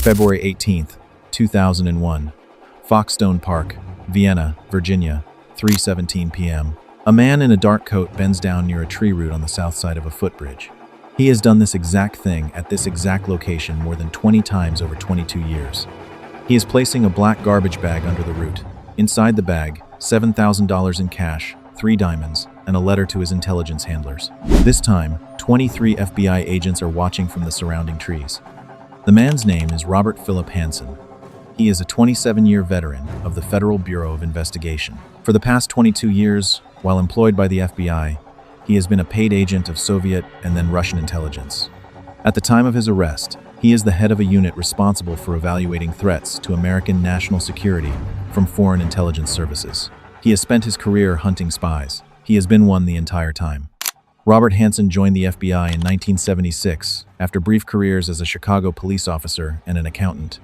February 18, 2001. Foxstone Park, Vienna, Virginia, 3:17 p.m. A man in a dark coat bends down near a tree root on the south side of a footbridge. He has done this exact thing at this exact location more than 20 times over 22 years. He is placing a black garbage bag under the root. Inside the bag, $7,000 in cash, 3 diamonds, and a letter to his intelligence handlers. This time, 23 FBI agents are watching from the surrounding trees. The man's name is Robert Philip Hanssen. He is a 27-year veteran of the Federal Bureau of Investigation. For the past 22 years, while employed by the FBI, he has been a paid agent of Soviet and then Russian intelligence. At the time of his arrest, he is the head of a unit responsible for evaluating threats to American national security from foreign intelligence services. He has spent his career hunting spies. He has been one the entire time. Robert Hanssen joined the FBI in 1976 after brief careers as a Chicago police officer and an accountant.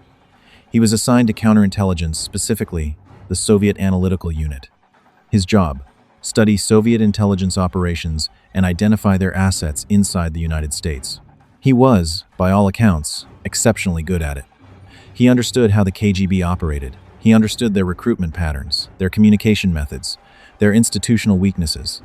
He was assigned to counterintelligence, specifically the Soviet Analytical Unit. His job: study Soviet intelligence operations and identify their assets inside the United States. He was, by all accounts, exceptionally good at it. He understood how the KGB operated. He understood their recruitment patterns, their communication methods, their institutional weaknesses.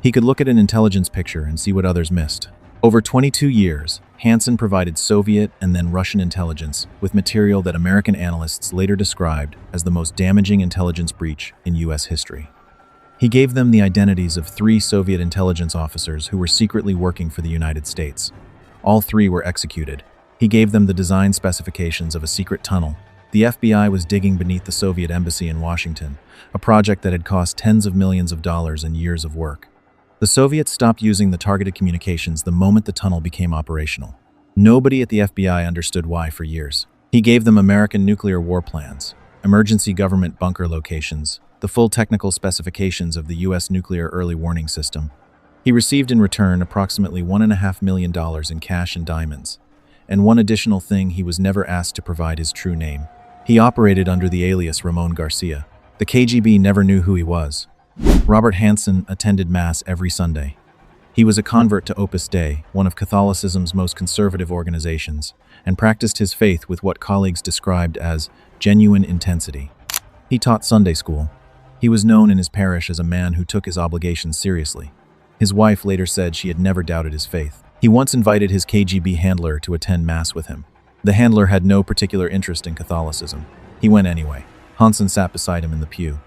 He could look at an intelligence picture and see what others missed. Over 22 years, Hanssen provided Soviet and then Russian intelligence with material that American analysts later described as the most damaging intelligence breach in U.S. history. He gave them the identities of 3 Soviet intelligence officers who were secretly working for the United States. All 3 were executed. He gave them the design specifications of a secret tunnel. The FBI was digging beneath the Soviet embassy in Washington, a project that had cost tens of millions of dollars and years of work. The Soviets stopped using the targeted communications the moment the tunnel became operational. Nobody at the FBI understood why for years. He gave them American nuclear war plans, emergency government bunker locations, the full technical specifications of the U.S. nuclear early warning system. He received in return approximately $1.5 million in cash and diamonds. And one additional thing: he was never asked to provide his true name. He operated under the alias Ramon Garcia. The KGB never knew who he was. Robert Hanssen attended Mass every Sunday. He was a convert to Opus Dei, one of Catholicism's most conservative organizations, and practiced his faith with what colleagues described as genuine intensity. He taught Sunday school. He was known in his parish as a man who took his obligations seriously. His wife later said she had never doubted his faith. He once invited his KGB handler to attend Mass with him. The handler had no particular interest in Catholicism. He went anyway. Hanssen sat beside him in the pew.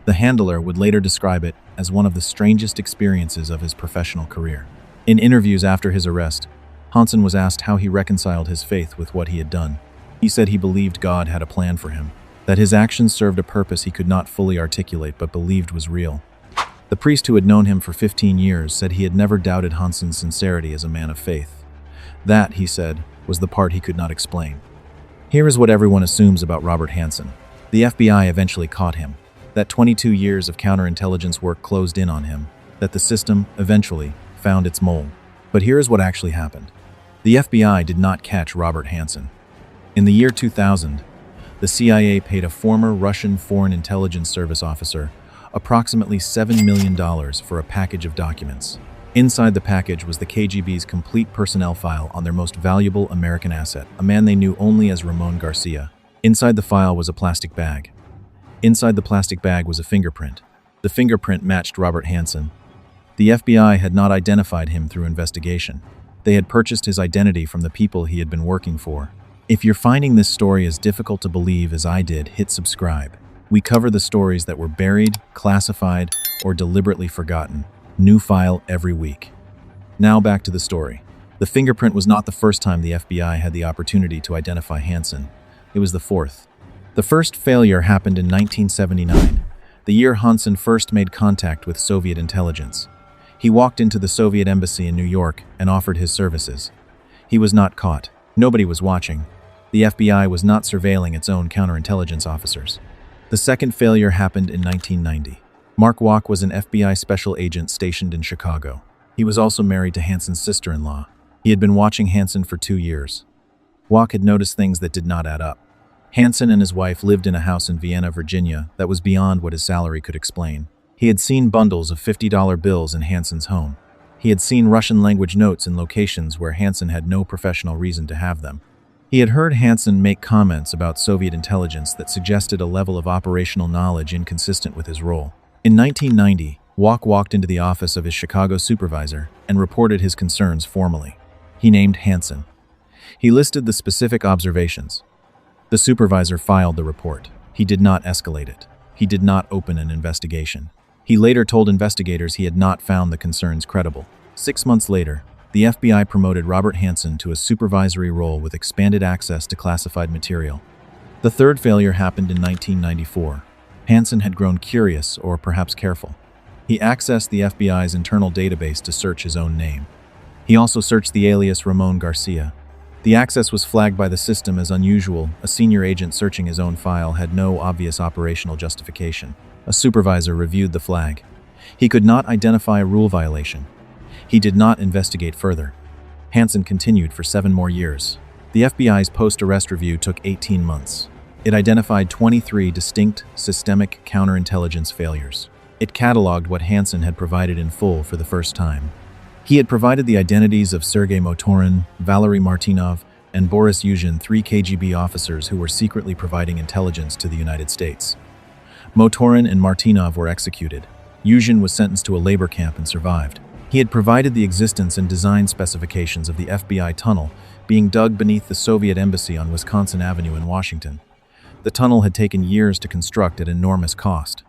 The handler would later describe it as one of the strangest experiences of his professional career. In interviews after his arrest, Hanssen was asked how he reconciled his faith with what he had done. He said he believed God had a plan for him, that his actions served a purpose he could not fully articulate but believed was real. The priest who had known him for 15 years said he had never doubted Hanssen's sincerity as a man of faith. That, he said, was the part he could not explain. Here is what everyone assumes about Robert Hanssen. The FBI eventually caught him, that 22 years of counterintelligence work closed in on him, that the system, eventually, found its mole. But here is what actually happened. The FBI did not catch Robert Hanssen. In the year 2000, the CIA paid a former Russian Foreign Intelligence Service officer approximately $7 million for a package of documents. Inside the package was the KGB's complete personnel file on their most valuable American asset, a man they knew only as Ramon Garcia. Inside the file was a plastic bag. Inside the plastic bag was a fingerprint. The fingerprint matched Robert Hanssen. The FBI had not identified him through investigation. They had purchased his identity from the people he had been working for. If you're finding this story as difficult to believe as I did, hit subscribe. We cover the stories that were buried, classified, or deliberately forgotten. New file every week. Now back to the story. The fingerprint was not the first time the FBI had the opportunity to identify Hanssen. It was the fourth. The first failure happened in 1979, the year Hanssen first made contact with Soviet intelligence. He walked into the Soviet embassy in New York and offered his services. He was not caught. Nobody was watching. The FBI was not surveilling its own counterintelligence officers. The second failure happened in 1990. Mark Walk was an FBI special agent stationed in Chicago. He was also married to Hanssen's sister-in-law. He had been watching Hanssen for 2 years. Walk had noticed things that did not add up. Hanssen and his wife lived in a house in Vienna, Virginia, that was beyond what his salary could explain. He had seen bundles of $50 bills in Hanssen's home. He had seen Russian language notes in locations where Hanssen had no professional reason to have them. He had heard Hanssen make comments about Soviet intelligence that suggested a level of operational knowledge inconsistent with his role. In 1990, walked into the office of his Chicago supervisor and reported his concerns formally. He named Hanssen. He listed the specific observations. The supervisor filed the report. He did not escalate it. He did not open an investigation. He later told investigators he had not found the concerns credible. 6 months later, the FBI promoted Robert Hanssen to a supervisory role with expanded access to classified material. The third failure happened in 1994. Hanssen had grown curious, or perhaps careful. He accessed the FBI's internal database to search his own name. He also searched the alias Ramon Garcia. The access was flagged by the system as unusual. A senior agent searching his own file had no obvious operational justification. A supervisor reviewed the flag. He could not identify a rule violation. He did not investigate further. Hanssen continued for 7 more years. The FBI's post-arrest review took 18 months. It identified 23 distinct systemic counterintelligence failures. It cataloged what Hanssen had provided in full for the first time. He had provided the identities of Sergei Motorin, Valery Martinov, and Boris Yuzhin, 3 KGB officers who were secretly providing intelligence to the United States. Motorin and Martinov were executed. Yuzhin was sentenced to a labor camp and survived. He had provided the existence and design specifications of the FBI tunnel being dug beneath the Soviet embassy on Wisconsin Avenue in Washington. The tunnel had taken years to construct at enormous cost.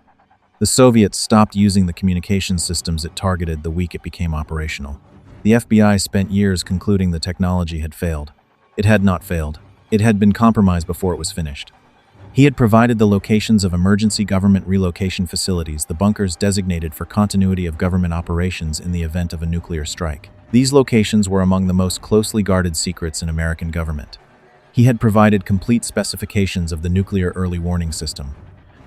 The Soviets stopped using the communications systems it targeted the week it became operational. The FBI spent years concluding the technology had failed. It had not failed. It had been compromised before it was finished. He had provided the locations of emergency government relocation facilities, the bunkers designated for continuity of government operations in the event of a nuclear strike. These locations were among the most closely guarded secrets in American government. He had provided complete specifications of the nuclear early warning system,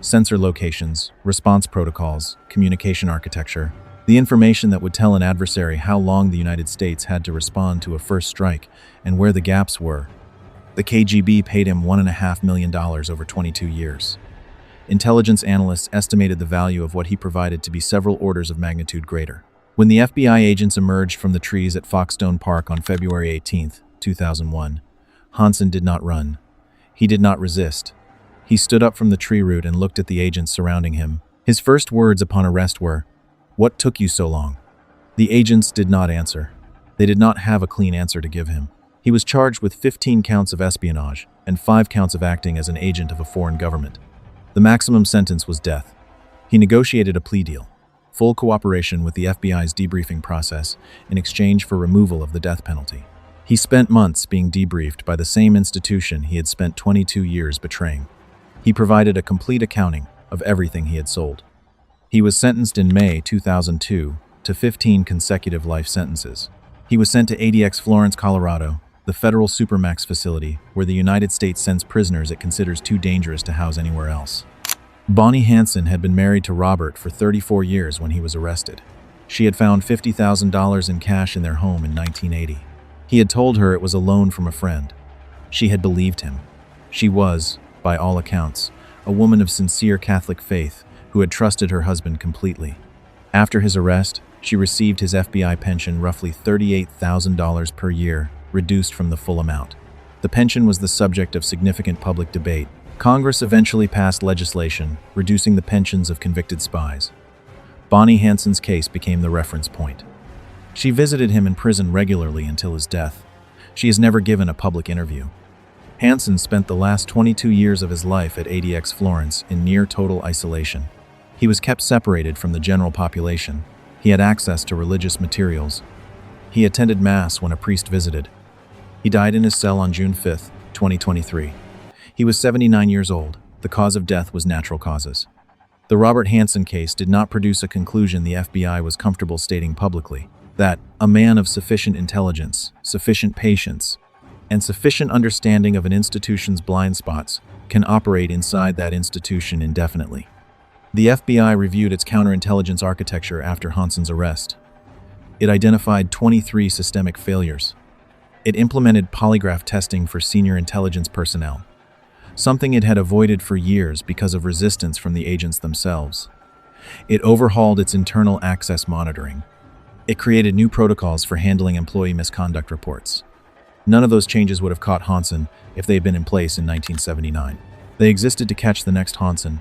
sensor locations, response protocols, communication architecture, the information that would tell an adversary how long the United States had to respond to a first strike and where the gaps were. The KGB paid him $1.5 million over 22 years. Intelligence analysts estimated the value of what he provided to be several orders of magnitude greater. When the FBI agents emerged from the trees at Foxstone Park on February 18, 2001, Hanssen did not run. He did not resist. He stood up from the tree root and looked at the agents surrounding him. His first words upon arrest were, "What took you so long?" The agents did not answer. They did not have a clean answer to give him. He was charged with 15 counts of espionage and 5 counts of acting as an agent of a foreign government. The maximum sentence was death. He negotiated a plea deal, full cooperation with the FBI's debriefing process in exchange for removal of the death penalty. He spent months being debriefed by the same institution he had spent 22 years betraying. He provided a complete accounting of everything he had sold. He was sentenced in May 2002 to 15 consecutive life sentences. He was sent to ADX Florence, Colorado, the federal supermax facility where the United States sends prisoners it considers too dangerous to house anywhere else. Bonnie Hanssen had been married to Robert for 34 years when he was arrested. She had found $50,000 in cash in their home in 1980. He had told her it was a loan from a friend. She had believed him. She was, by all accounts, a woman of sincere Catholic faith who had trusted her husband completely. After his arrest, she received his FBI pension, roughly $38,000 per year, reduced from the full amount. The pension was the subject of significant public debate. Congress eventually passed legislation reducing the pensions of convicted spies. Bonnie Hanssen's case became the reference point. She visited him in prison regularly until his death. She has never given a public interview. Hanssen spent the last 22 years of his life at ADX Florence in near total isolation. He was kept separated from the general population. He had access to religious materials. He attended Mass when a priest visited. He died in his cell on June 5, 2023. He was 79 years old. The cause of death was natural causes. The Robert Hanssen case did not produce a conclusion the FBI was comfortable stating publicly, that a man of sufficient intelligence, sufficient patience, and sufficient understanding of an institution's blind spots can operate inside that institution indefinitely. The FBI reviewed its counterintelligence architecture after Hanssen's arrest. It identified 23 systemic failures. It implemented polygraph testing for senior intelligence personnel, something it had avoided for years because of resistance from the agents themselves. It overhauled its internal access monitoring. It created new protocols for handling employee misconduct reports. None of those changes would have caught Hanssen if they had been in place in 1979. They existed to catch the next Hanssen.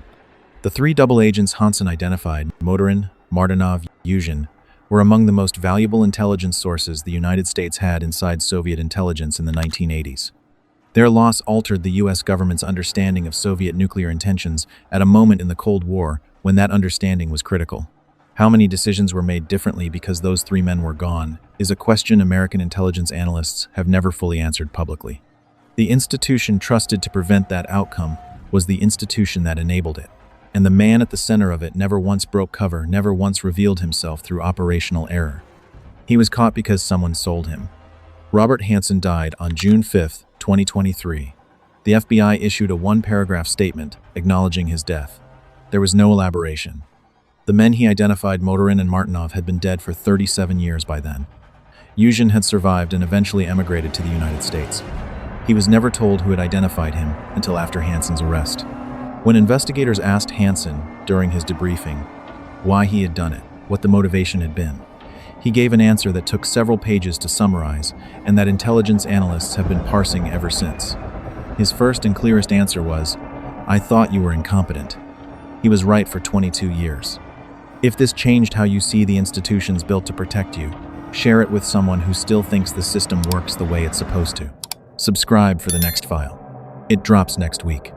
The three double agents Hanssen identified, Motorin, Martinov, Yuzhin, were among the most valuable intelligence sources the United States had inside Soviet intelligence in the 1980s. Their loss altered the U.S. government's understanding of Soviet nuclear intentions at a moment in the Cold War when that understanding was critical. How many decisions were made differently because those three men were gone is a question American intelligence analysts have never fully answered publicly. The institution trusted to prevent that outcome was the institution that enabled it, and the man at the center of it never once broke cover, never once revealed himself through operational error. He was caught because someone sold him. Robert Hanssen died on June 5, 2023. The FBI issued a one-paragraph statement acknowledging his death. There was no elaboration. The men he identified, Motorin and Martinov, had been dead for 37 years by then. Yuzhin had survived and eventually emigrated to the United States. He was never told who had identified him until after Hanssen's arrest. When investigators asked Hanssen during his debriefing why he had done it, what the motivation had been, he gave an answer that took several pages to summarize and that intelligence analysts have been parsing ever since. His first and clearest answer was, "I thought you were incompetent." He was right for 22 years. If this changed how you see the institutions built to protect you, share it with someone who still thinks the system works the way it's supposed to. Subscribe for the next file. It drops next week.